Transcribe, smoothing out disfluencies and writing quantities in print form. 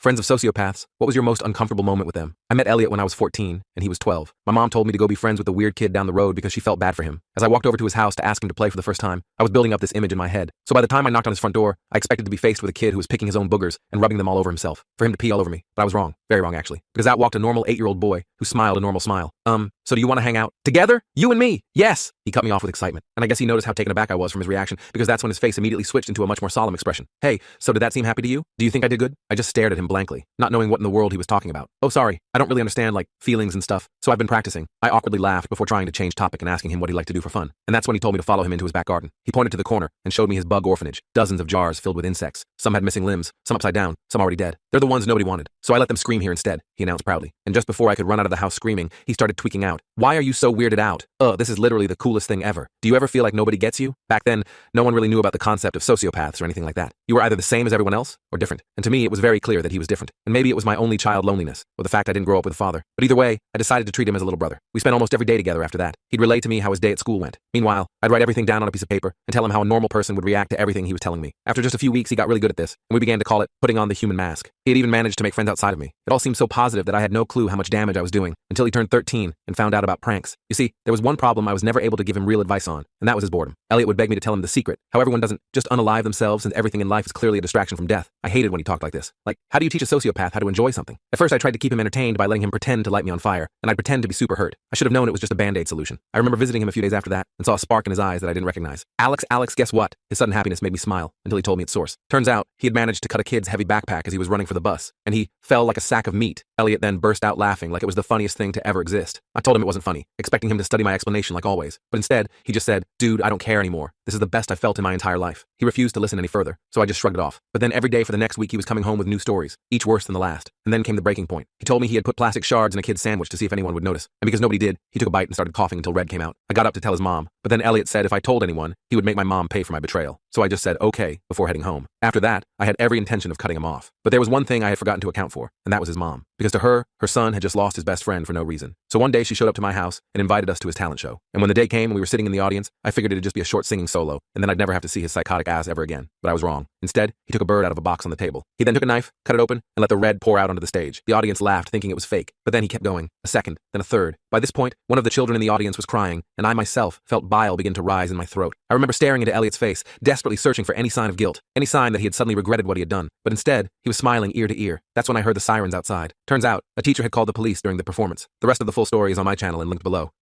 Friends of sociopaths, what was your most uncomfortable moment with them? I met Elliot when I was 14, and he was 12. My mom told me to go be friends with the weird kid down the road because she felt bad for him. As I walked over to his house to ask him to play for the first time, I was building up this image in my head. So by the time I knocked on his front door, I expected to be faced with a kid who was picking his own boogers and rubbing them all over himself, for him to pee all over me. But I was wrong. Very wrong, actually. Because out walked a normal 8-year-old boy who smiled a normal smile. So do you want to hang out? Together? You and me? Yes! He cut me off with excitement. And I guess he noticed how taken aback I was from his reaction, because that's when his face immediately switched into a much more solemn expression. Hey, so did that seem happy to you? Do you think I did good? I just stared at him blankly, not knowing what in the world he was talking about. Oh, sorry. I don't really understand, feelings and stuff, so I've been practicing. I awkwardly laughed before trying to change topic and asking him what he liked to do for fun. And that's when he told me to follow him into his back garden. He pointed to the corner and showed me his bug orphanage. Dozens of jars filled with insects. Some had missing limbs, some upside down, some already dead. They're the ones nobody wanted. So I let them scream here instead, he announced proudly. And just before I could run out of the house screaming, he started tweaking out. Why are you so weirded out? This is literally the coolest thing ever. Do you ever feel like nobody gets you? Back then, no one really knew about the concept of sociopaths or anything like that. You were either the same as everyone else or different. And to me, it was very clear that he was different. And maybe it was my only child loneliness, or the fact I didn't grow up with a father. But either way, I decided to treat him as a little brother. We spent almost every day together after that. He'd relay to me how his day at school went. Meanwhile, I'd write everything down on a piece of paper and tell him how a normal person would react to everything he was telling me. After just a few weeks, he got really good at this, and we began to call it putting on the human mask. He had even managed to make friends outside of me. It all seemed so positive that I had no clue how much damage I was doing until he turned 13 and found out about pranks. You see, there was one problem I was never able to give him real advice on, and that was his boredom. Elliot would beg me to tell him the secret, how everyone doesn't just unalive themselves and everything in life is clearly a distraction from death. I hated when he talked like this. How do you teach a sociopath how to enjoy something? At first, I tried to keep him entertained by letting him pretend to light me on fire, and I'd pretend to be super hurt. I should have known it was just a band-aid solution. I remember visiting him a few days after that and saw a spark in his eyes that I didn't recognize. Alex, guess what? His sudden happiness made me smile until he told me its source. Turns out, he had managed to cut a kid's heavy backpack as he was running for the bus, and he fell like a sack of meat. Elliot then burst out laughing like it was the funniest thing to ever exist. I told him it wasn't funny, expecting him to study my explanation like always. But instead, he just said, dude, I don't care anymore. This is the best I've felt in my entire life. He refused to listen any further, so I just shrugged it off. But then every day for the next week he was coming home with new stories, each worse than the last. And then came the breaking point. He told me he had put plastic shards in a kid's sandwich to see if anyone would notice. And because nobody did, he took a bite and started coughing until red came out. I got up to tell his mom, but then Elliot said if I told anyone, he would make my mom pay for my betrayal. So I just said okay before heading home. After that, I had every intention of cutting him off. But there was one thing I had forgotten to account for, and that was his mom. Because to her, her son had just lost his best friend for no reason. So one day she showed up to my house and invited us to his talent show. And when the day came and we were sitting in the audience, I figured it'd just be a short singing solo, and then I'd never have to see his psychotic ass ever again. But I was wrong. Instead, he took a bird out of a box on the table. He then took a knife, cut it open, and let the red pour out onto the stage. The audience laughed, thinking it was fake. But then he kept going. A second, then a third. By this point, one of the children in the audience was crying, and I myself felt bile begin to rise in my throat. I remember staring into Elliot's face, desperately searching for any sign of guilt, any sign that he had suddenly regretted what he had done. But instead, he was smiling ear to ear. That's when I heard the sirens outside. Turns out, a teacher had called the police during the performance. The rest of the full story is on my channel and linked below.